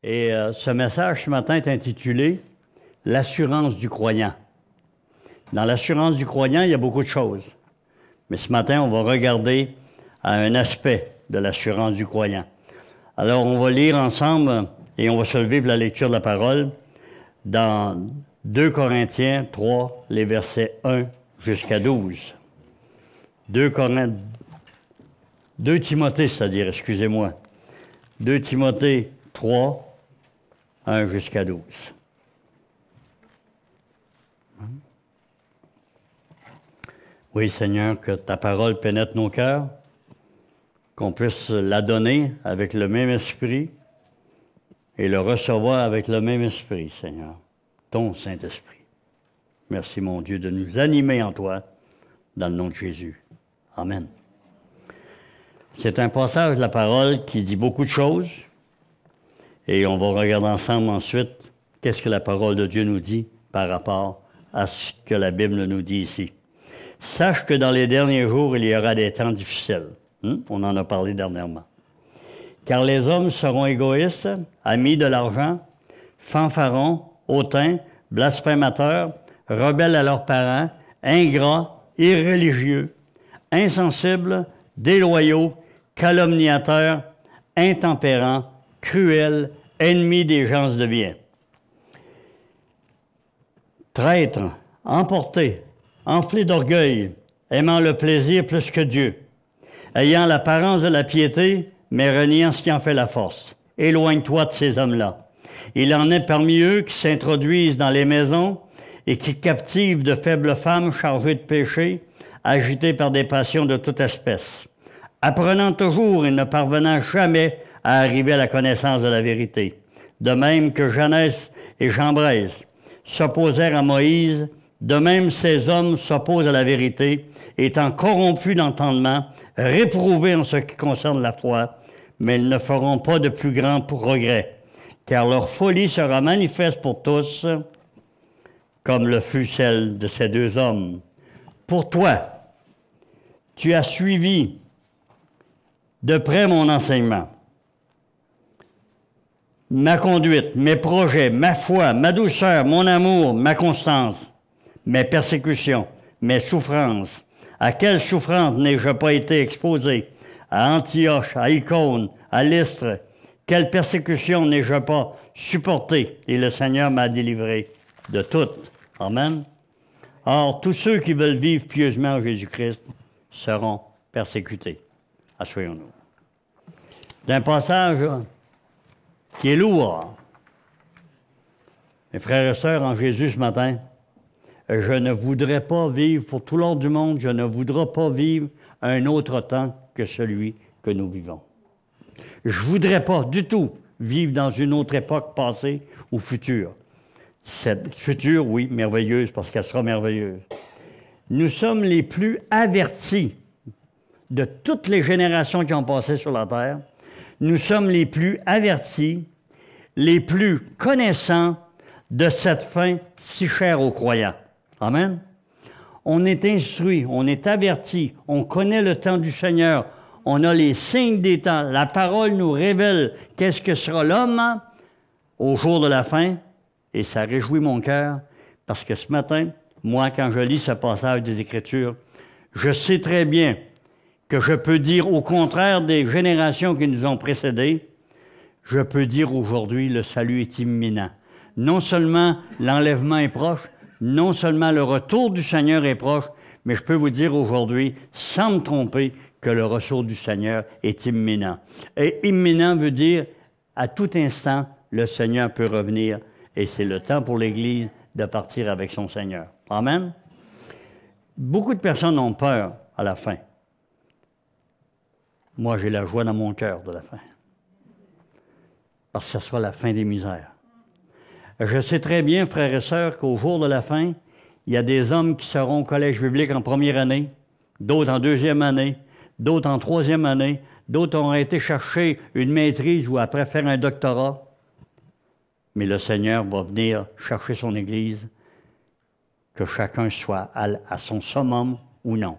Et ce message ce matin est intitulé « L'assurance du croyant ». Dans l'assurance du croyant, il y a beaucoup de choses. Mais ce matin, on va regarder à un aspect de l'assurance du croyant. Alors, on va lire ensemble et on va se lever pour la lecture de la parole dans 2 Corinthiens 3, les versets 1 jusqu'à 12. 2 Timothée, c'est-à-dire, excusez-moi. 2 Timothée 3, 1 jusqu'à 12. Oui, Seigneur, que ta parole pénètre nos cœurs, qu'on puisse la donner avec le même esprit et le recevoir avec le même esprit, Seigneur, ton Saint-Esprit. Merci, mon Dieu, de nous animer en toi, dans le nom de Jésus. Amen. C'est un passage de la parole qui dit beaucoup de choses, et on va regarder ensemble ensuite qu'est-ce que la parole de Dieu nous dit par rapport à ce que la Bible nous dit ici. Sache que dans les derniers jours, il y aura des temps difficiles. On en a parlé dernièrement. Car les hommes seront égoïstes, amis de l'argent, fanfarons, hautains, blasphémateurs, rebelles à leurs parents, ingrats, irréligieux, insensibles, déloyaux, calomniateurs, intempérants, cruels, ennemis des gens de bien. Traîtres, emportés, enflés d'orgueil, aimant le plaisir plus que Dieu, ayant l'apparence de la piété, mais reniant ce qui en fait la force. Éloigne-toi de ces hommes-là. Il en est parmi eux qui s'introduisent dans les maisons et qui captivent de faibles femmes chargées de péché, agitées par des passions de toute espèce, apprenant toujours et ne parvenant jamais à arriver à la connaissance de la vérité. De même que Janès et Jambres s'opposèrent à Moïse, de même ces hommes s'opposent à la vérité, étant corrompus d'entendement, réprouvés en ce qui concerne la foi, mais ils ne feront pas de plus grands regrets, car leur folie sera manifeste pour tous, comme le fut celle de ces deux hommes. Pour toi, tu as suivi de près mon enseignement, ma conduite, mes projets, ma foi, ma douceur, mon amour, ma constance, mes persécutions, mes souffrances. À quelles souffrances n'ai-je pas été exposé? À Antioche, à Icône, à Lystre. Quelle persécution n'ai-je pas supportée? Et le Seigneur m'a délivré de toutes. Amen. Or, tous ceux qui veulent vivre pieusement en Jésus-Christ seront persécutés. Asseyons-nous. D'un passage qui est lourd. Mes frères et sœurs en Jésus ce matin, je ne voudrais pas vivre, pour tout l'ordre du monde, je ne voudrais pas vivre un autre temps que celui que nous vivons. Je ne voudrais pas du tout vivre dans une autre époque passée ou future. Cette future, oui, merveilleuse, parce qu'elle sera merveilleuse. Nous sommes les plus avertis de toutes les générations qui ont passé sur la terre. Nous sommes les plus avertis, les plus connaissants de cette fin si chère aux croyants. Amen. On est instruit, on est averti, on connaît le temps du Seigneur, on a les signes des temps. La parole nous révèle qu'est-ce que sera l'homme au jour de la fin, et ça réjouit mon cœur, parce que ce matin, moi, quand je lis ce passage des Écritures, je sais très bien que je peux dire au contraire des générations qui nous ont précédés, je peux dire aujourd'hui le salut est imminent. Non seulement l'enlèvement est proche, non seulement le retour du Seigneur est proche, mais je peux vous dire aujourd'hui, sans me tromper, que le retour du Seigneur est imminent. Et imminent veut dire, à tout instant, le Seigneur peut revenir, et c'est le temps pour l'Église de partir avec son Seigneur. Amen? Beaucoup de personnes ont peur à la fin. Moi, j'ai la joie dans mon cœur de la fin. Parce que ce sera la fin des misères. Je sais très bien, frères et sœurs, qu'au jour de la fin, il y a des hommes qui seront au collège biblique en première année, d'autres en deuxième année, d'autres en troisième année, d'autres auront été chercher une maîtrise ou après faire un doctorat. Mais le Seigneur va venir chercher son Église, que chacun soit à son summum ou non.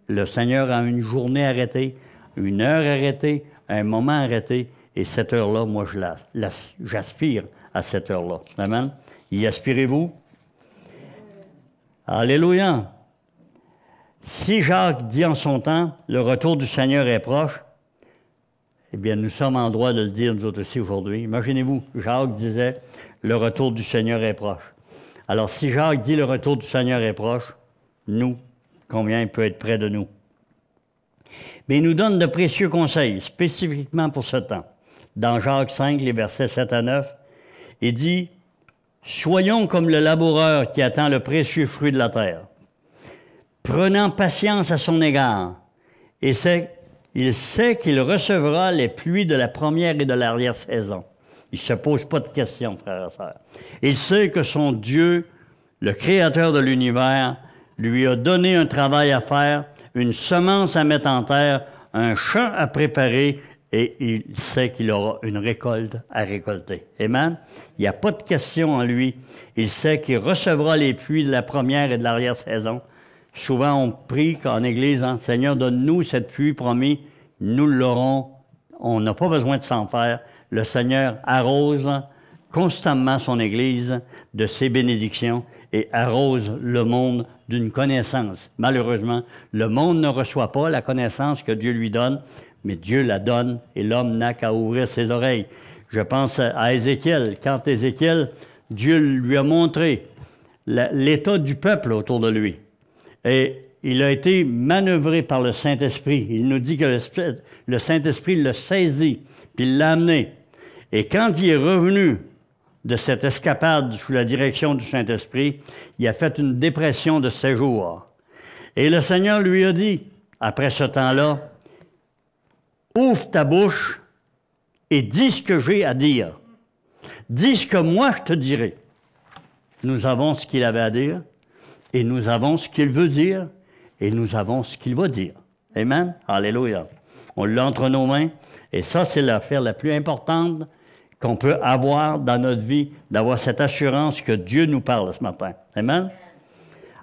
Le Seigneur a une journée arrêtée, une heure arrêtée, un moment arrêté, Et cette heure-là, moi, j'aspire à cette heure-là. Amen. Y aspirez-vous? Alléluia. Si Jacques dit en son temps, le retour du Seigneur est proche, eh bien, nous sommes en droit de le dire, nous autres aussi, aujourd'hui. Imaginez-vous, Jacques disait, le retour du Seigneur est proche. Alors, si Jacques dit, le retour du Seigneur est proche, nous, combien il peut être près de nous? Mais il nous donne de précieux conseils, spécifiquement pour ce temps. Dans Jacques 5, les versets 7 à 9, il dit, « Soyons comme le laboureur qui attend le précieux fruit de la terre, prenant patience à son égard, et il sait qu'il recevra les pluies de la première et de l'arrière-saison. » Il ne se pose pas de questions, frères et sœurs. Il sait que son Dieu, le Créateur de l'univers, lui a donné un travail à faire, une semence à mettre en terre, un champ à préparer, et il sait qu'il aura une récolte à récolter. Amen? Il n'y a pas de question en lui. Il sait qu'il recevra les pluies de la première et de l'arrière-saison. Souvent, on prie en Église, hein, « Seigneur, donne-nous cette pluie promise. » Nous l'aurons. On n'a pas besoin de s'en faire. Le Seigneur arrose constamment son Église de ses bénédictions et arrose le monde d'une connaissance. Malheureusement, le monde ne reçoit pas la connaissance que Dieu lui donne, mais Dieu la donne et l'homme n'a qu'à ouvrir ses oreilles. Je pense à Ézéchiel. Quand Ézéchiel, Dieu lui a montré l'état du peuple autour de lui. Et il a été manœuvré par le Saint-Esprit. Il nous dit que le Saint-Esprit l'a saisi, puis il l'a amené. Et quand il est revenu de cette escapade sous la direction du Saint-Esprit, il a fait une dépression de séjour. Et le Seigneur lui a dit, après ce temps-là, « Ouvre ta bouche et dis ce que j'ai à dire. Dis ce que moi je te dirai. » Nous avons ce qu'il avait à dire, et nous avons ce qu'il veut dire, et nous avons ce qu'il va dire. Amen? Alléluia. On l'a entre nos mains, et ça, c'est l'affaire la plus importante qu'on peut avoir dans notre vie, d'avoir cette assurance que Dieu nous parle ce matin. Amen?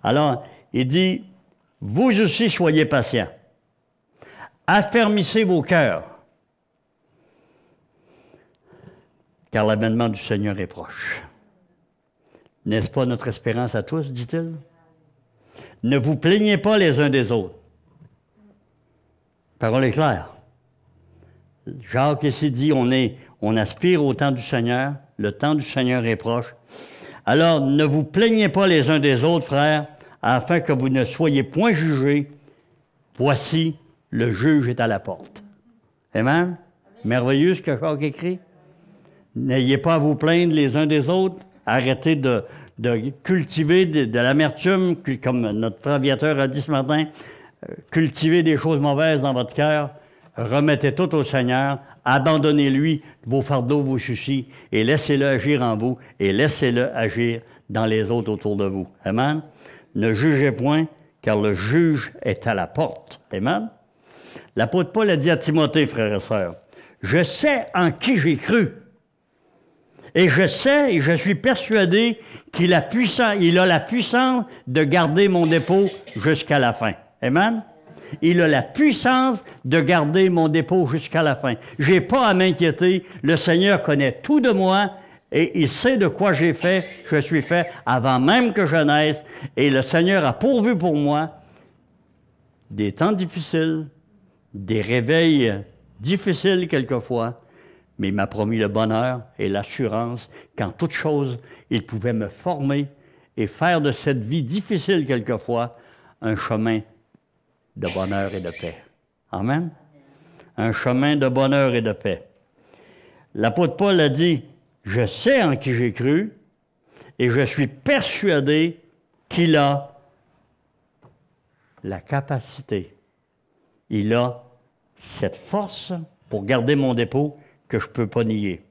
Alors, il dit, « Vous aussi soyez patients. Affermissez vos cœurs, car l'avènement du Seigneur est proche. » N'est-ce pas notre espérance à tous, dit-il? Ne vous plaignez pas les uns des autres. Parole est claire. Jacques ici dit, on aspire au temps du Seigneur, le temps du Seigneur est proche. Alors, ne vous plaignez pas les uns des autres, frères, afin que vous ne soyez point jugés. Voici, le juge est à la porte. Amen? Merveilleux ce que Jacques écrit. N'ayez pas à vous plaindre les uns des autres. Arrêtez de cultiver de l'amertume, comme notre frère Viateur a dit ce matin. Cultivez des choses mauvaises dans votre cœur. Remettez tout au Seigneur. Abandonnez-lui vos fardeaux, vos soucis, et laissez-le agir en vous, et laissez-le agir dans les autres autour de vous. Amen? Ne jugez point, car le juge est à la porte. Amen? L'apôtre Paul a dit à Timothée, frères et sœurs, « Je sais en qui j'ai cru. Et je sais et je suis persuadé qu'il a la puissance de garder mon dépôt jusqu'à la fin. » Amen? Il a la puissance de garder mon dépôt jusqu'à la fin. Je n'ai pas à m'inquiéter. Le Seigneur connaît tout de moi et il sait de quoi je suis fait avant même que je naisse. Et le Seigneur a pourvu pour moi des temps difficiles, des réveils difficiles quelquefois, mais il m'a promis le bonheur et l'assurance qu'en toute chose, il pouvait me former et faire de cette vie difficile quelquefois un chemin de bonheur et de paix. Amen? Un chemin de bonheur et de paix. L'apôtre Paul a dit, « Je sais en qui j'ai cru et je suis persuadé qu'il a la capacité. Il a cette force pour garder mon dépôt que je ne peux pas nier. »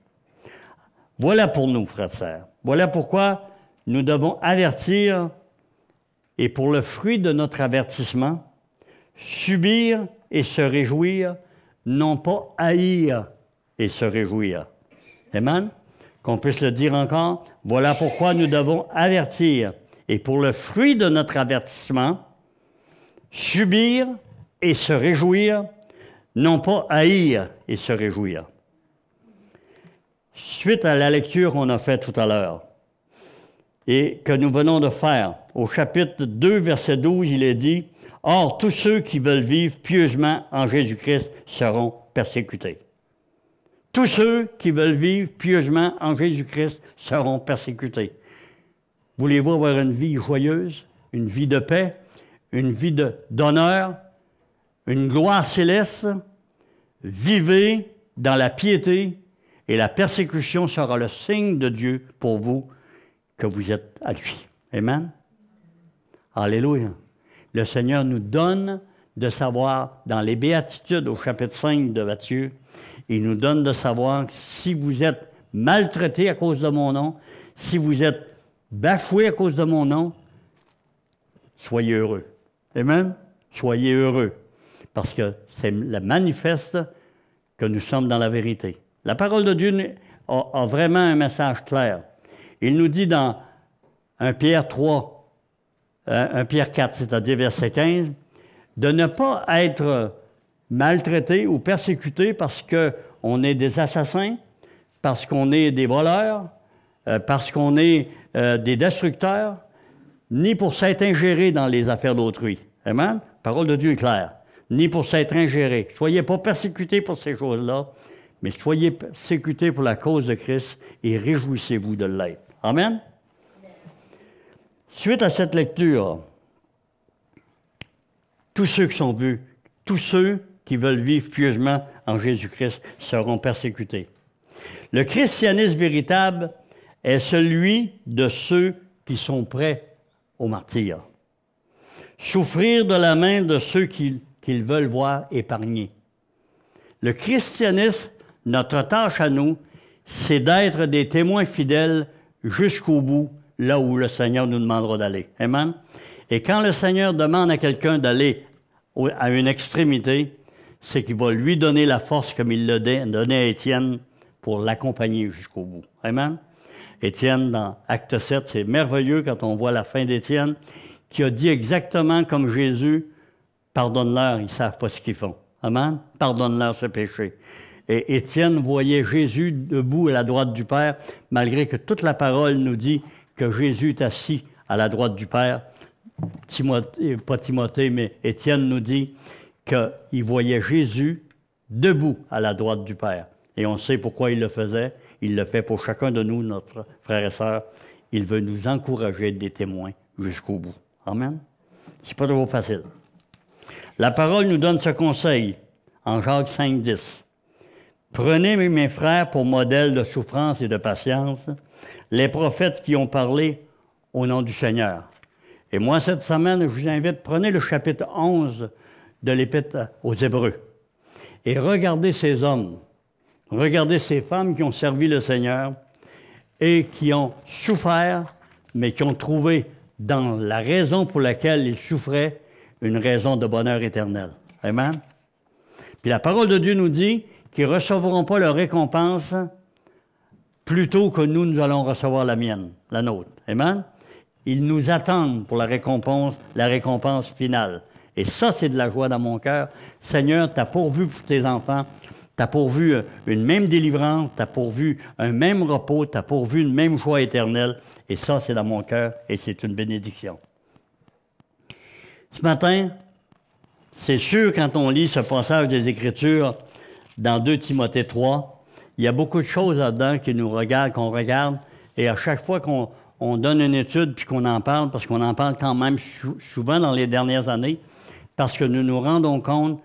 Voilà pour nous, frères et sœurs. Voilà pourquoi nous devons avertir et pour le fruit de notre avertissement, subir et se réjouir, non pas haïr et se réjouir. Amen? Qu'on puisse le dire encore. Voilà pourquoi nous devons avertir. Et pour le fruit de notre avertissement, subir et se réjouir, non pas haïr et se réjouir. suite à la lecture qu'on a faite tout à l'heure et que nous venons de faire, au chapitre 2, verset 12, il est dit « Or, tous ceux qui veulent vivre pieusement en Jésus-Christ seront persécutés. » Tous ceux qui veulent vivre pieusement en Jésus-Christ seront persécutés. Voulez-vous avoir une vie joyeuse, une vie de paix, une vie d'honneur, une gloire céleste? Vivez dans la piété et la persécution sera le signe de Dieu pour vous que vous êtes à lui. Amen? Alléluia. Le Seigneur nous donne de savoir, dans les béatitudes au chapitre 5 de Matthieu, il nous donne de savoir que si vous êtes maltraité à cause de mon nom, si vous êtes bafoué à cause de mon nom, soyez heureux. Amen? Soyez heureux. Parce que c'est le manifeste que nous sommes dans la vérité. La parole de Dieu a vraiment un message clair. Il nous dit dans 1 Pierre 3, 1 Pierre 4, c'est-à-dire verset 15, de ne pas être maltraité ou persécuté parce qu'on est des assassins, parce qu'on est des voleurs, parce qu'on est des destructeurs, ni pour s'être ingéré dans les affaires d'autrui. Amen? La parole de Dieu est claire. Ni pour s'être ingéré. Soyez pas persécutés pour ces choses-là, mais soyez persécutés pour la cause de Christ et réjouissez-vous de l'être. Amen? Suite à cette lecture, tous ceux qui sont vus, tous ceux qui veulent vivre pieusement en Jésus-Christ seront persécutés. Le christianisme véritable est celui de ceux qui sont prêts au martyre. Souffrir de la main de ceux qu'ils veulent voir épargnés. Le christianisme, notre tâche à nous, c'est d'être des témoins fidèles jusqu'au bout, là où le Seigneur nous demandera d'aller. Amen? Et quand le Seigneur demande à quelqu'un d'aller à une extrémité, c'est qu'il va lui donner la force comme il l'a donné à Étienne pour l'accompagner jusqu'au bout. Amen? Étienne, dans Acte 7, c'est merveilleux quand on voit la fin d'Étienne, qui a dit exactement comme Jésus, « Pardonne-leur, ils ne savent pas ce qu'ils font. » Amen? Pardonne-leur ce péché. Et Étienne voyait Jésus debout à la droite du Père, malgré que toute la parole nous dit que Jésus est assis à la droite du Père. Pas Timothée, mais Étienne nous dit qu'il voyait Jésus debout à la droite du Père. Et on sait pourquoi il le faisait. Il le fait pour chacun de nous, notre frère et sœur. Il veut nous encourager des témoins jusqu'au bout. Amen? C'est pas trop facile. La parole nous donne ce conseil en Jacques 5, 10. Prenez, mes frères, pour modèle de souffrance et de patience, les prophètes qui ont parlé au nom du Seigneur. Et moi, cette semaine, je vous invite, prenez le chapitre 11 de l'Épître aux Hébreux et regardez ces hommes, regardez ces femmes qui ont servi le Seigneur et qui ont souffert, mais qui ont trouvé dans la raison pour laquelle ils souffraient une raison de bonheur éternel. Amen? Puis la parole de Dieu nous dit qu'ils ne recevront pas leur récompense plus tôt que nous allons recevoir la mienne, la nôtre. Amen? Ils nous attendent pour la récompense finale. Et ça, c'est de la joie dans mon cœur. Seigneur, tu as pourvu pour tes enfants, tu as pourvu une même délivrance, tu as pourvu un même repos, tu as pourvu une même joie éternelle. Et ça, c'est dans mon cœur et c'est une bénédiction. Ce matin, c'est sûr, quand on lit ce passage des Écritures dans 2 Timothée 3, il y a beaucoup de choses là-dedans qu'on regarde, et à chaque fois qu'on donne une étude puis qu'on en parle, parce qu'on en parle quand même souvent dans les dernières années, parce que nous nous rendons compte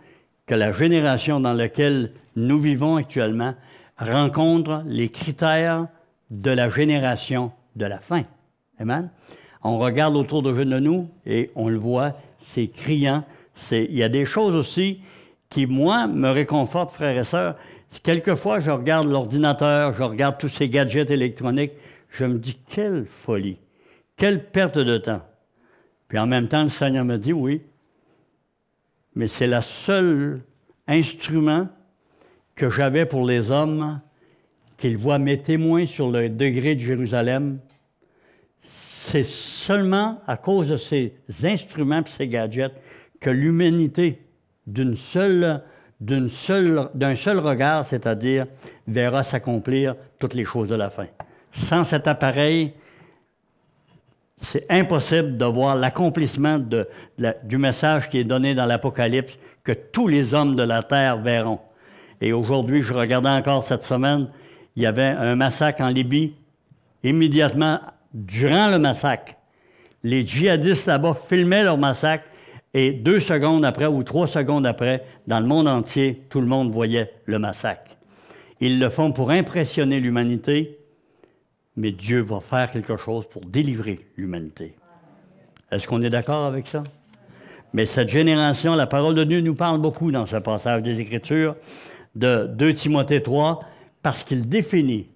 que la génération dans laquelle nous vivons actuellement rencontre les critères de la génération de la fin. Amen? On regarde autour de nous et on le voit, c'est criant. Il y a des choses aussi qui, moi, me réconfortent, frères et sœurs. Quelquefois, je regarde l'ordinateur, je regarde tous ces gadgets électroniques, je me dis, quelle folie, quelle perte de temps. Puis en même temps, le Seigneur me dit, oui, mais c'est le seul instrument que j'avais pour les hommes, qu'ils voient mes témoins sur le degré de Jérusalem. C'est seulement à cause de ces instruments et ces gadgets que l'humanité, d'une seule d'un seul regard, c'est-à-dire verra s'accomplir toutes les choses de la fin. Sans cet appareil, c'est impossible de voir l'accomplissement du message qui est donné dans l'Apocalypse, que tous les hommes de la terre verront. Et aujourd'hui, je regardais encore cette semaine, il y avait un massacre en Libye. Immédiatement, durant le massacre, les djihadistes là-bas filmaient leur massacre et 2 secondes après ou 3 secondes après, dans le monde entier, tout le monde voyait le massacre. Ils le font pour impressionner l'humanité, mais Dieu va faire quelque chose pour délivrer l'humanité. Est-ce qu'on est d'accord avec ça? Mais cette génération, la parole de Dieu nous parle beaucoup dans ce passage des Écritures de 2 Timothée 3, parce qu'il définit.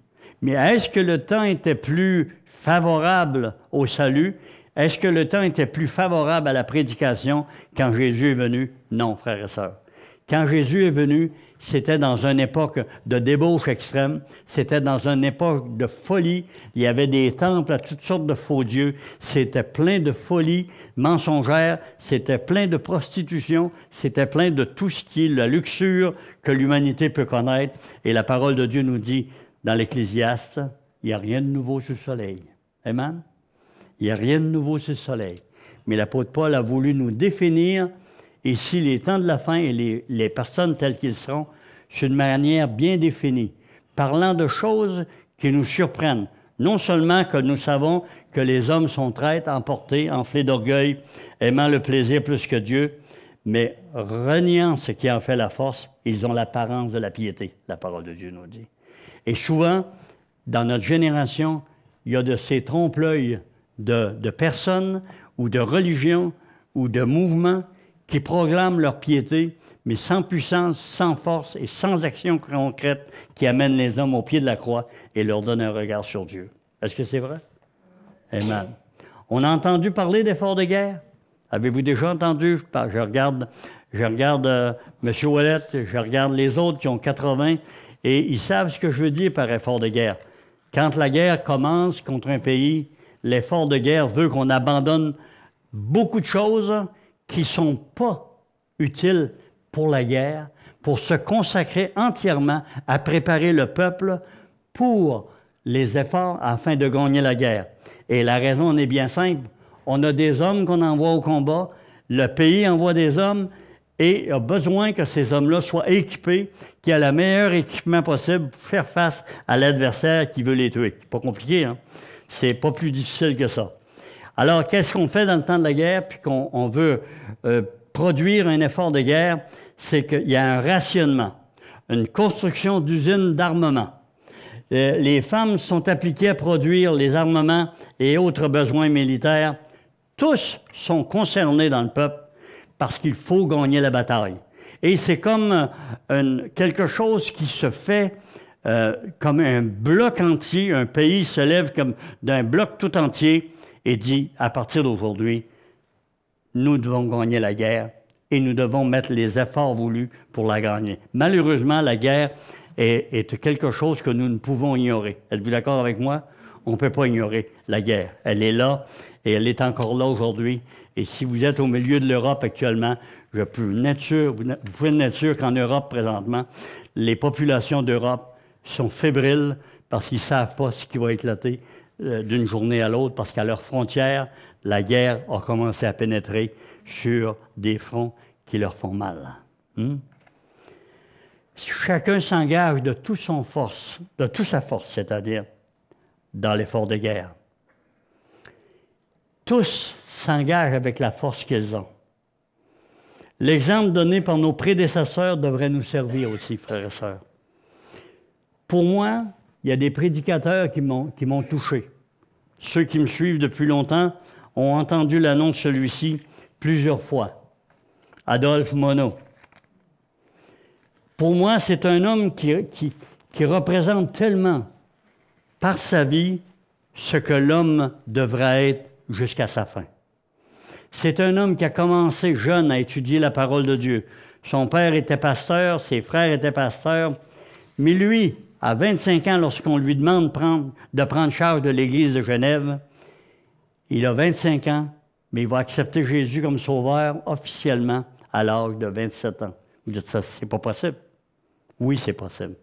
Mais est-ce que le temps était plus favorable au salut? Est-ce que le temps était plus favorable à la prédication quand Jésus est venu? Non, frères et sœurs. Quand Jésus est venu, c'était dans une époque de débauche extrême, c'était dans une époque de folie. Il y avait des temples à toutes sortes de faux dieux, c'était plein de folie mensongère, c'était plein de prostitution, c'était plein de tout ce qui est la luxure que l'humanité peut connaître. Et la parole de Dieu nous dit, dans l'Ecclésiaste, il n'y a rien de nouveau sous le soleil. Amen? Il n'y a rien de nouveau sur le soleil. Mais l'apôtre Paul a voulu nous définir ici les temps de la fin et les personnes telles qu'ils seront sur une manière bien définie, parlant de choses qui nous surprennent. Non seulement que nous savons que les hommes sont traîtres, emportés, enflés d'orgueil, aimant le plaisir plus que Dieu, mais reniant ce qui en fait la force, ils ont l'apparence de la piété, la parole de Dieu nous dit. Et souvent, dans notre génération, il y a de ces trompe-l'œil de personnes ou de religions ou de mouvements qui proclament leur piété, mais sans puissance, sans force et sans action concrète qui amènent les hommes au pied de la croix et leur donnent un regard sur Dieu. Est-ce que c'est vrai? Amen. On a entendu parler d'efforts de guerre? Avez-vous déjà entendu? Je regarde M. Ouellet, je regarde les autres qui ont 80, et ils savent ce que je veux dire par effort de guerre. Quand la guerre commence contre un pays, l'effort de guerre veut qu'on abandonne beaucoup de choses qui ne sont pas utiles pour la guerre, pour se consacrer entièrement à préparer le peuple pour les efforts afin de gagner la guerre. Et la raison en est bien simple. On a des hommes qu'on envoie au combat, le pays envoie des hommes et a besoin que ces hommes-là soient équipés, qu'ils aient le meilleur équipement possible pour faire face à l'adversaire qui veut les tuer. C'est pas compliqué, hein? C'est pas plus difficile que ça. Alors, qu'est-ce qu'on fait dans le temps de la guerre, puis qu'on veut produire un effort de guerre? C'est qu'il y a un rationnement, une construction d'usines d'armement. Les femmes sont appliquées à produire les armements et autres besoins militaires. Tous sont concernés dans le peuple parce qu'il faut gagner la bataille. Et c'est comme quelque chose qui se fait comme un bloc entier. Un pays se lève comme d'un bloc tout entier et dit, à partir d'aujourd'hui, nous devons gagner la guerre et nous devons mettre les efforts voulus pour la gagner. Malheureusement, la guerre est quelque chose que nous ne pouvons ignorer. Êtes-vous d'accord avec moi? On ne peut pas ignorer la guerre. Elle est là et elle est encore là aujourd'hui. Et si vous êtes au milieu de l'Europe actuellement, vous pouvez être sûr qu'en Europe présentement, les populations d'Europe sont fébriles parce qu'ils ne savent pas ce qui va éclater d'une journée à l'autre, parce qu'à leurs frontières, la guerre a commencé à pénétrer sur des fronts qui leur font mal. Chacun s'engage de toute sa force, c'est-à-dire dans l'effort de guerre. Tous s'engagent avec la force qu'ils ont. L'exemple donné par nos prédécesseurs devrait nous servir aussi, frères et sœurs. Pour moi, il y a des prédicateurs qui m'ont touché. Ceux qui me suivent depuis longtemps ont entendu l'annonce de celui-ci plusieurs fois. Adolphe Monod. Pour moi, c'est un homme qui représente tellement, par sa vie, ce que l'homme devrait être jusqu'à sa fin. C'est un homme qui a commencé jeune à étudier la parole de Dieu. Son père était pasteur, ses frères étaient pasteurs, mais lui, à 25 ans, lorsqu'on lui demande de prendre charge de l'Église de Genève, il a 25 ans, mais il va accepter Jésus comme sauveur officiellement à l'âge de 27 ans. Vous dites ça, c'est pas possible. Oui, c'est possible.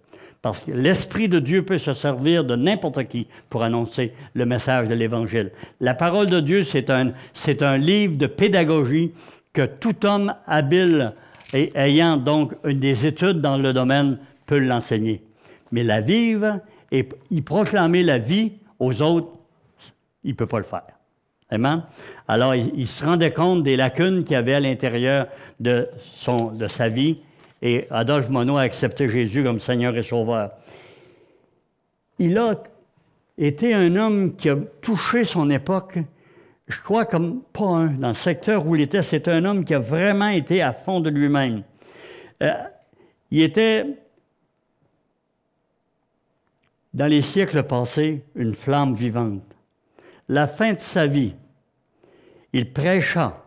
Parce que l'Esprit de Dieu peut se servir de n'importe qui pour annoncer le message de l'Évangile. La parole de Dieu, c'est un livre de pédagogie que tout homme habile et ayant donc des études dans le domaine peut l'enseigner. Mais la vivre et y proclamer la vie aux autres, il ne peut pas le faire. Amen? Alors, il se rendait compte des lacunes qu'il y avait à l'intérieur de sa vie. Et Adolphe Monod a accepté Jésus comme Seigneur et Sauveur. Il a été un homme qui a touché son époque, je crois comme pas un. Dans le secteur où il était, c'est un homme qui a vraiment été à fond de lui-même. Il était, dans les siècles passés, une flamme vivante. La fin de sa vie, il prêcha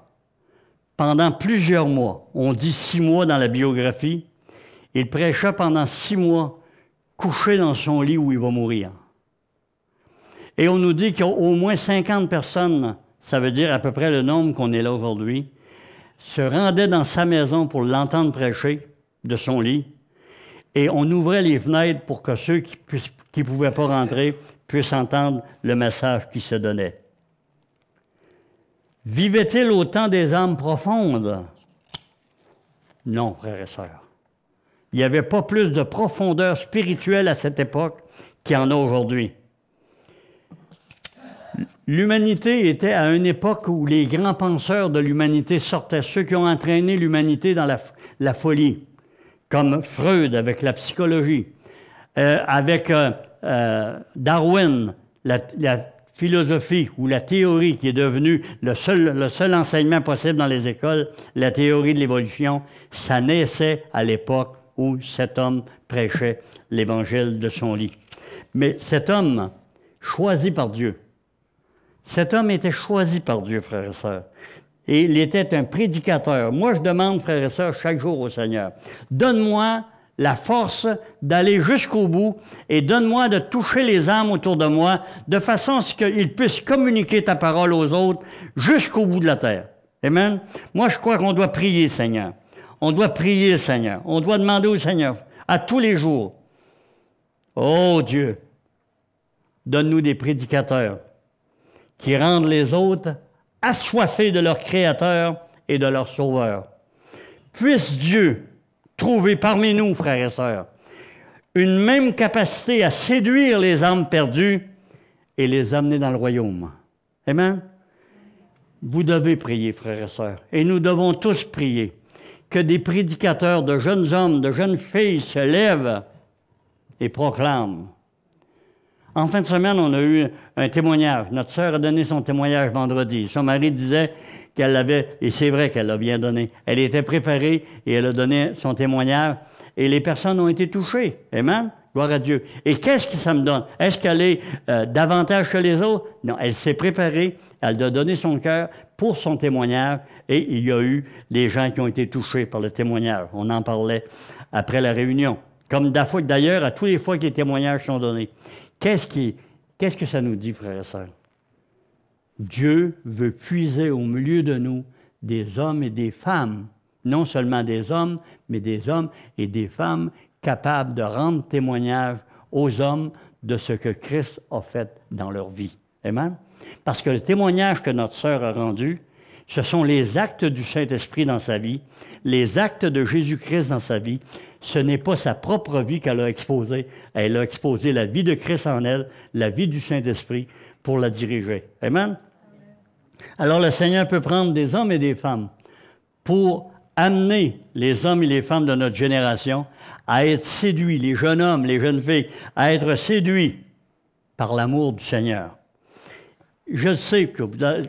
pendant plusieurs mois, on dit 6 mois dans la biographie, il prêcha pendant 6 mois, couché dans son lit où il va mourir. Et on nous dit qu'il y a au moins 50 personnes, ça veut dire à peu près le nombre qu'on est là aujourd'hui, se rendaient dans sa maison pour l'entendre prêcher de son lit, et on ouvrait les fenêtres pour que ceux qui ne pouvaient pas rentrer puissent entendre le message qui se donnait. Vivait-il au temps des âmes profondes? Non, frères et sœurs. Il n'y avait pas plus de profondeur spirituelle à cette époque qu'il y en a aujourd'hui. L'humanité était à une époque où les grands penseurs de l'humanité sortaient, ceux qui ont entraîné l'humanité dans la folie, comme Freud avec la psychologie, avec Darwin, la philosophie ou la théorie qui est devenue le seul enseignement possible dans les écoles, la théorie de l'évolution, ça naissait à l'époque où cet homme prêchait l'Évangile de son lit. Mais cet homme, choisi par Dieu, cet homme était choisi par Dieu, frères et sœurs. Et il était un prédicateur. Moi, je demande, frères et sœurs, chaque jour au Seigneur, donne-moi la force d'aller jusqu'au bout et donne-moi de toucher les âmes autour de moi de façon à ce qu'ils puissent communiquer ta parole aux autres jusqu'au bout de la terre. Amen? Moi, je crois qu'on doit prier, Seigneur. On doit prier le Seigneur. On doit demander au Seigneur à tous les jours. Oh Dieu, donne-nous des prédicateurs qui rendent les autres assoiffés de leur Créateur et de leur Sauveur. Puisse Dieu trouver parmi nous, frères et sœurs, une même capacité à séduire les âmes perdues et les amener dans le royaume. Amen? Vous devez prier, frères et sœurs, et nous devons tous prier que des prédicateurs de jeunes hommes, de jeunes filles se lèvent et proclament. En fin de semaine, on a eu un témoignage. Notre sœur a donné son témoignage vendredi. Son mari disait qu'elle l'avait, et c'est vrai qu'elle l'a bien donné, elle était préparée et elle a donné son témoignage, et les personnes ont été touchées. Amen? Gloire à Dieu. Et qu'est-ce que ça me donne? Est-ce qu'elle est davantage que les autres? Non, elle s'est préparée, elle a donné son cœur pour son témoignage, et il y a eu des gens qui ont été touchés par le témoignage. On en parlait après la réunion. Comme d'ailleurs, à tous les fois que les témoignages sont donnés. Qu'est-ce que ça nous dit, frères et sœurs? Dieu veut puiser au milieu de nous des hommes et des femmes, non seulement des hommes, mais des hommes et des femmes capables de rendre témoignage aux hommes de ce que Christ a fait dans leur vie. Amen? Parce que le témoignage que notre sœur a rendu, ce sont les actes du Saint-Esprit dans sa vie, les actes de Jésus-Christ dans sa vie. Ce n'est pas sa propre vie qu'elle a exposée. Elle a exposé la vie de Christ en elle, la vie du Saint-Esprit pour la diriger. Amen? Alors le Seigneur peut prendre des hommes et des femmes pour amener les hommes et les femmes de notre génération à être séduits, les jeunes hommes, les jeunes filles, à être séduits par l'amour du Seigneur. Je sais que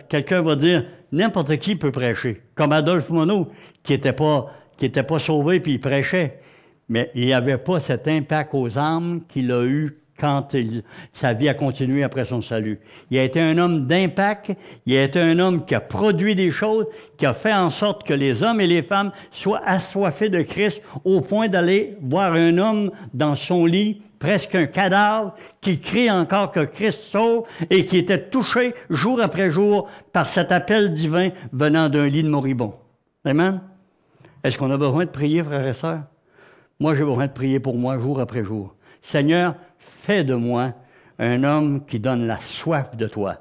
quelqu'un va dire, n'importe qui peut prêcher, comme Adolphe Monod, qui n'était pas sauvé puis il prêchait, mais il n'y avait pas cet impact aux âmes qu'il a eu quand sa vie a continué après son salut. Il a été un homme d'impact, il a été un homme qui a produit des choses, qui a fait en sorte que les hommes et les femmes soient assoiffés de Christ au point d'aller voir un homme dans son lit, presque un cadavre, qui crie encore que Christ sauve et qui était touché jour après jour par cet appel divin venant d'un lit de moribond. Amen? Est-ce qu'on a besoin de prier, frères et sœurs? Moi, j'ai besoin de prier pour moi jour après jour. Seigneur, fais de moi un homme qui donne la soif de toi.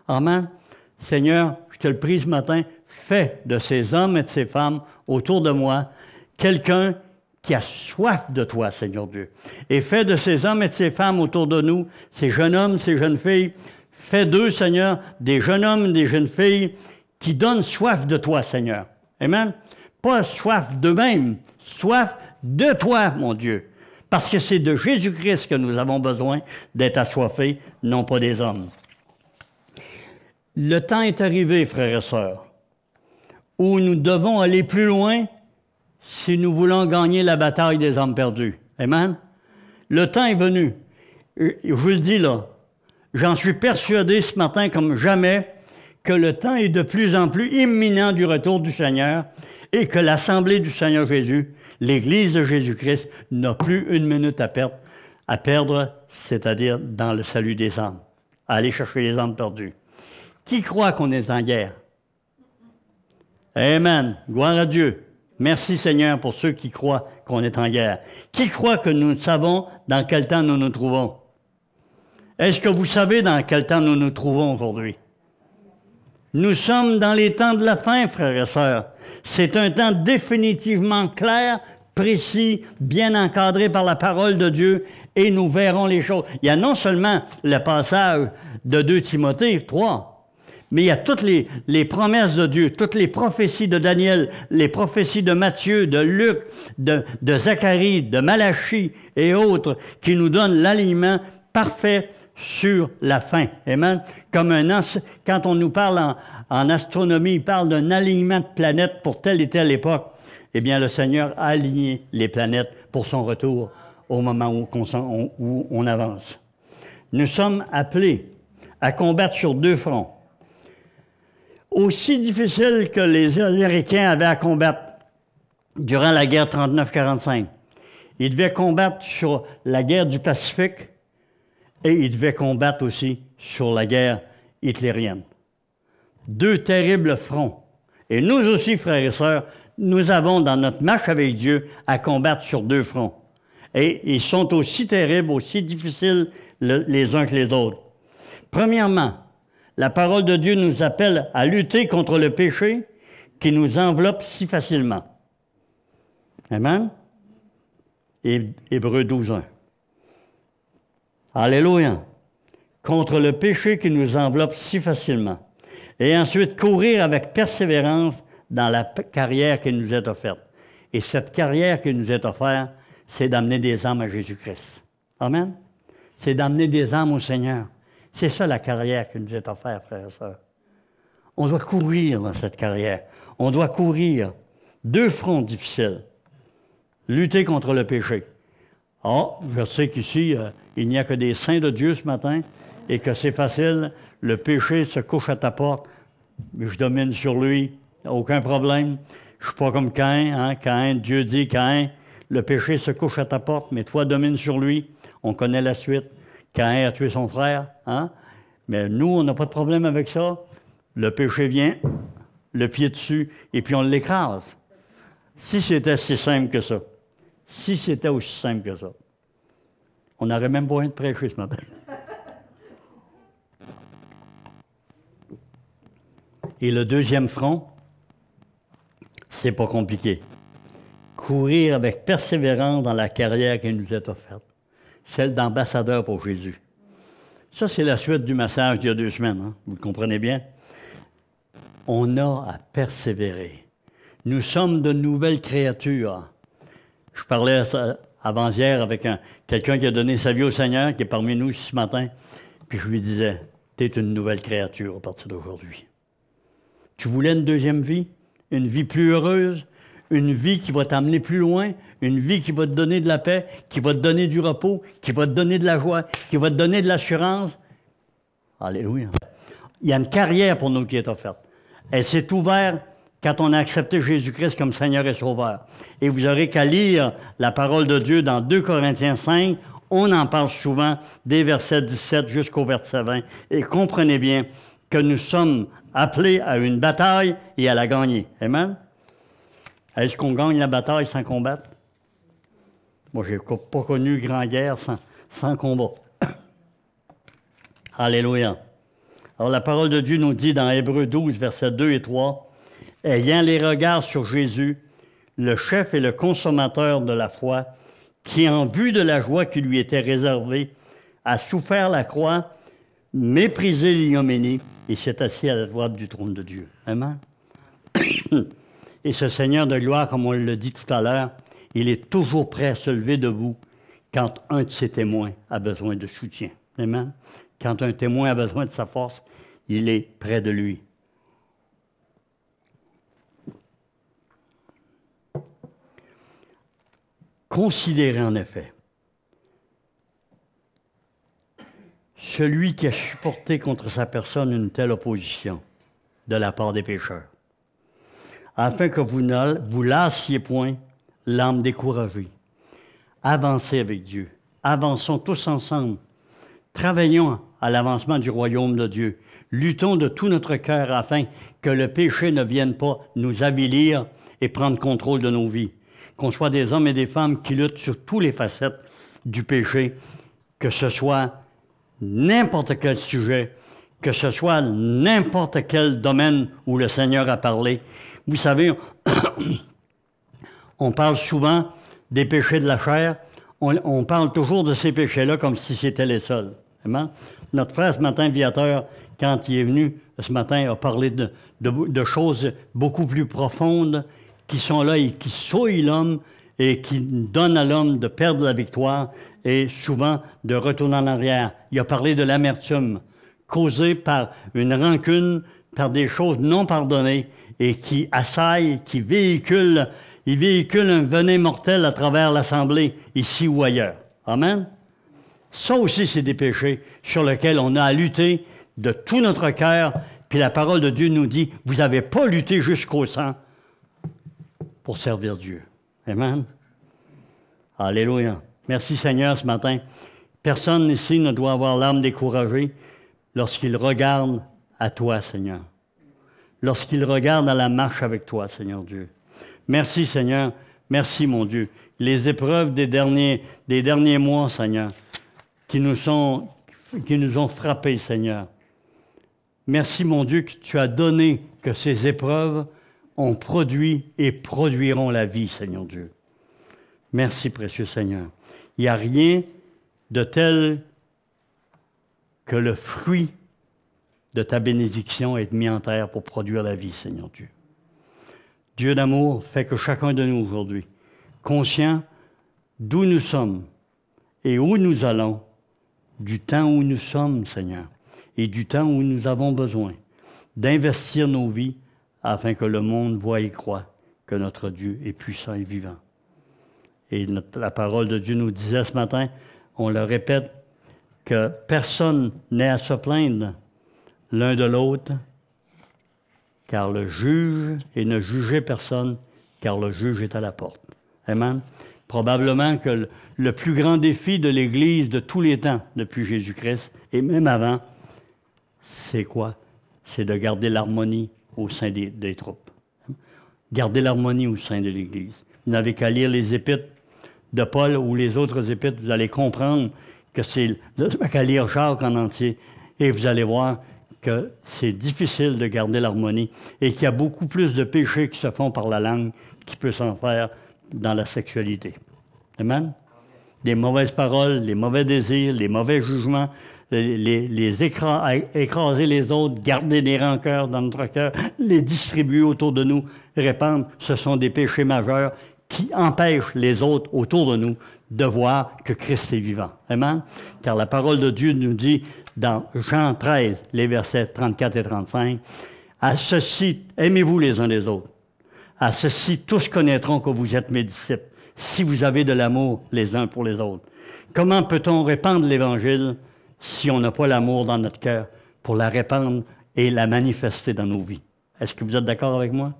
Amen. Seigneur, je te le prie ce matin, fais de ces hommes et de ces femmes autour de moi quelqu'un qui a soif de toi, Seigneur Dieu. Et fais de ces hommes et de ces femmes autour de nous, ces jeunes hommes, ces jeunes filles, fais d'eux, Seigneur, des jeunes hommes, des jeunes filles qui donnent soif de toi, Seigneur. Amen. Pas soif d'eux-mêmes, soif de toi, mon Dieu. Parce que c'est de Jésus-Christ que nous avons besoin d'être assoiffés, non pas des hommes. Le temps est arrivé, frères et sœurs, où nous devons aller plus loin si nous voulons gagner la bataille des hommes perdus. Amen? Le temps est venu. Je vous le dis là, j'en suis persuadé ce matin comme jamais que le temps est de plus en plus imminent du retour du Seigneur et que l'Assemblée du Seigneur Jésus, l'Église de Jésus-Christ, n'a plus une minute à perdre, c'est-à-dire dans le salut des âmes, à aller chercher les âmes perdues. Qui croit qu'on est en guerre? Amen. Gloire à Dieu. Merci Seigneur pour ceux qui croient qu'on est en guerre. Qui croit que nous savons dans quel temps nous nous trouvons? Est-ce que vous savez dans quel temps nous nous trouvons aujourd'hui? Nous sommes dans les temps de la fin, frères et sœurs. C'est un temps définitivement clair, précis, bien encadré par la parole de Dieu, et nous verrons les choses. Il y a non seulement le passage de 2 Timothée 3, mais il y a toutes les promesses de Dieu, toutes les prophéties de Daniel, les prophéties de Matthieu, de Luc, de Zacharie, de Malachie et autres qui nous donnent l'alignement parfait sur la fin. Amen. Quand on nous parle en astronomie, il parle d'un alignement de planètes pour telle et telle époque. Eh bien, le Seigneur a aligné les planètes pour son retour au moment où on avance. Nous sommes appelés à combattre sur 2 fronts. Aussi difficile que les Américains avaient à combattre durant la guerre 39-45. Ils devaient combattre sur la guerre du Pacifique et ils devaient combattre aussi sur la guerre hitlérienne. 2 terribles fronts. Et nous aussi, frères et sœurs, nous avons dans notre marche avec Dieu à combattre sur 2 fronts. Et ils sont aussi terribles, aussi difficiles les uns que les autres. Premièrement, la parole de Dieu nous appelle à lutter contre le péché qui nous enveloppe si facilement. Amen? Hébreux 12:1. Alléluia! Contre le péché qui nous enveloppe si facilement. Et ensuite, courir avec persévérance dans la carrière qui nous est offerte. Et cette carrière qui nous est offerte, c'est d'amener des âmes à Jésus-Christ. Amen? C'est d'amener des âmes au Seigneur. C'est ça la carrière qui nous est offerte, frères et sœurs. On doit courir dans cette carrière. On doit courir 2 fronts difficiles. Lutter contre le péché. Oh, je sais qu'ici, il n'y a que des saints de Dieu ce matin et que c'est facile. Le péché se couche à ta porte. Je domine sur lui. Aucun problème. Je ne suis pas comme Caïn. Hein? Caïn, Dieu dit, Caïn, le péché se couche à ta porte, mais toi, domine sur lui. On connaît la suite. Caïn a tué son frère, hein? Mais nous, on n'a pas de problème avec ça. Le péché vient, le pied dessus, et puis on l'écrase. Si c'était si simple que ça, si c'était aussi simple que ça, on n'aurait même pas besoin de prêcher ce matin. Et le 2e front, c'est pas compliqué. Courir avec persévérance dans la carrière qui nous est offerte. Celle d'ambassadeur pour Jésus. Ça, c'est la suite du message d'il y a 2 semaines. Hein? Vous le comprenez bien? On a à persévérer. Nous sommes de nouvelles créatures. Je parlais avant-hier avec quelqu'un qui a donné sa vie au Seigneur, qui est parmi nous ce matin, puis je lui disais, « Tu es une nouvelle créature à partir d'aujourd'hui. Tu voulais une 2e vie, une vie plus heureuse, une vie qui va t'amener plus loin, une vie qui va te donner de la paix, qui va te donner du repos, qui va te donner de la joie, qui va te donner de l'assurance. » Alléluia. Il y a une carrière pour nous qui est offerte. Elle s'est ouverte quand on a accepté Jésus-Christ comme Seigneur et Sauveur. Et vous aurez qu'à lire la parole de Dieu dans 2 Corinthiens 5. On en parle souvent des versets 17 jusqu'au verset 20. Et comprenez bien que nous sommes appelés à une bataille et à la gagner. Amen? Est-ce qu'on gagne la bataille sans combattre? Moi, je n'ai pas connu grande guerre sans combat. Alléluia. Alors, la parole de Dieu nous dit dans Hébreux 12, versets 2 et 3, « Ayant les regards sur Jésus, le chef et le consommateur de la foi, qui, en vue de la joie qui lui était réservée, a souffert la croix, méprisé l'ignominie, et s'est assis à la droite du trône de Dieu. » Amen. Et ce Seigneur de gloire, comme on le dit tout à l'heure, il est toujours prêt à se lever debout quand un de ses témoins a besoin de soutien. Amen. Quand un témoin a besoin de sa force, il est près de lui. Considérez en effet celui qui a supporté contre sa personne une telle opposition de la part des pécheurs, afin que vous ne lassiez point l'âme découragée. Avancez avec Dieu. Avançons tous ensemble. Travaillons à l'avancement du royaume de Dieu. Luttons de tout notre cœur afin que le péché ne vienne pas nous avilir et prendre contrôle de nos vies. Qu'on soit des hommes et des femmes qui luttent sur toutes les facettes du péché, que ce soit n'importe quel sujet, que ce soit n'importe quel domaine où le Seigneur a parlé. Vous savez, on parle souvent des péchés de la chair. On parle toujours de ces péchés-là comme si c'était les seuls. Amen? Notre frère, ce matin, Viateur, quand il est venu ce matin, a parlé de choses beaucoup plus profondes qui sont là et qui souillent l'homme et qui donnent à l'homme de perdre la victoire et souvent de retourner en arrière. Il a parlé de l'amertume causée par une rancune, par des choses non pardonnées et qui assaillent, qui véhiculent un venin mortel à travers l'Assemblée, ici ou ailleurs. Amen? Ça aussi, c'est des péchés sur lesquels on a à lutter de tout notre cœur. Puis la parole de Dieu nous dit, vous n'avez pas lutté jusqu'au sang pour servir Dieu. Amen? Alléluia. Merci Seigneur ce matin. Personne ici ne doit avoir l'âme découragée lorsqu'il regarde à toi, Seigneur. Lorsqu'il regarde à la marche avec toi, Seigneur Dieu. Merci Seigneur. Merci mon Dieu. Les épreuves des derniers mois, Seigneur, qui nous ont frappés, Seigneur. Merci mon Dieu que tu as donné que ces épreuves ont produit et produiront la vie, Seigneur Dieu. Merci, précieux Seigneur. Il n'y a rien de tel que le fruit de ta bénédiction est mis en terre pour produire la vie, Seigneur Dieu. Dieu d'amour fait que chacun de nous aujourd'hui, conscient d'où nous sommes et où nous allons, du temps où nous sommes, Seigneur, et du temps où nous avons besoin d'investir nos vies afin que le monde voie et croie que notre Dieu est puissant et vivant. Et la parole de Dieu nous disait ce matin, on le répète, que personne n'est à se plaindre l'un de l'autre, car le juge, et ne jugez personne, car le juge est à la porte. Amen. Probablement que le plus grand défi de l'Église de tous les temps, depuis Jésus-Christ, et même avant, c'est quoi? C'est de garder l'harmonie au sein des troupes. Garder l'harmonie au sein de l'Église. Vous n'avez qu'à lire les épîtres de Paul ou les autres épîtres, vous allez comprendre que c'est... Vous n'avez qu'à lire Jacques en entier, et vous allez voir que c'est difficile de garder l'harmonie et qu'il y a beaucoup plus de péchés qui se font par la langue qu'il peut s'en faire dans la sexualité. Amen? Les mauvaises paroles, les mauvais désirs, les mauvais jugements, écraser les autres, garder des rancœurs dans notre cœur, les distribuer autour de nous, répandre, ce sont des péchés majeurs qui empêchent les autres autour de nous de voir que Christ est vivant. Amen? Car la parole de Dieu nous dit dans Jean 13, les versets 34 et 35, « À ceci, aimez-vous les uns les autres. À ceci, tous connaîtront que vous êtes mes disciples, si vous avez de l'amour les uns pour les autres. » Comment peut-on répandre l'Évangile si on n'a pas l'amour dans notre cœur pour la répandre et la manifester dans nos vies? Est-ce que vous êtes d'accord avec moi?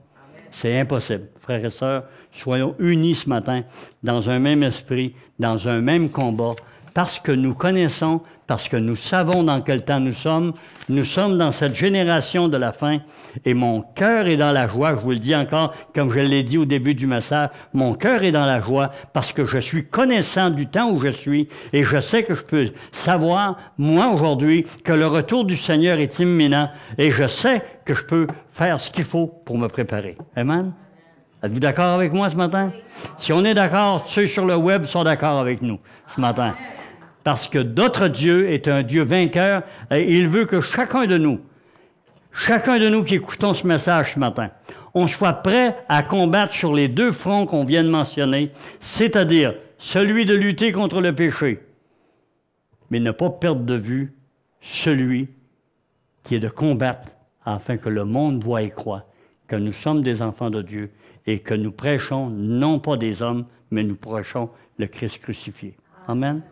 C'est impossible. Frères et sœurs, soyons unis ce matin dans un même esprit, dans un même combat, parce que nous connaissons, parce que nous savons dans quel temps nous sommes dans cette génération de la fin, et mon cœur est dans la joie, je vous le dis encore, comme je l'ai dit au début du message, mon cœur est dans la joie parce que je suis connaissant du temps où je suis, et je sais que je peux savoir, moi aujourd'hui, que le retour du Seigneur est imminent, et je sais que je peux faire ce qu'il faut pour me préparer. Amen? Êtes-vous d'accord avec moi ce matin? Si on est d'accord, ceux sur le web sont d'accord avec nous ce matin. Parce que notre Dieu est un Dieu vainqueur et il veut que chacun de nous qui écoutons ce message ce matin, on soit prêt à combattre sur les deux fronts qu'on vient de mentionner, c'est-à-dire celui de lutter contre le péché, mais ne pas perdre de vue celui qui est de combattre afin que le monde voie et croie que nous sommes des enfants de Dieu et que nous prêchons non pas des hommes, mais nous prêchons le Christ crucifié. Amen.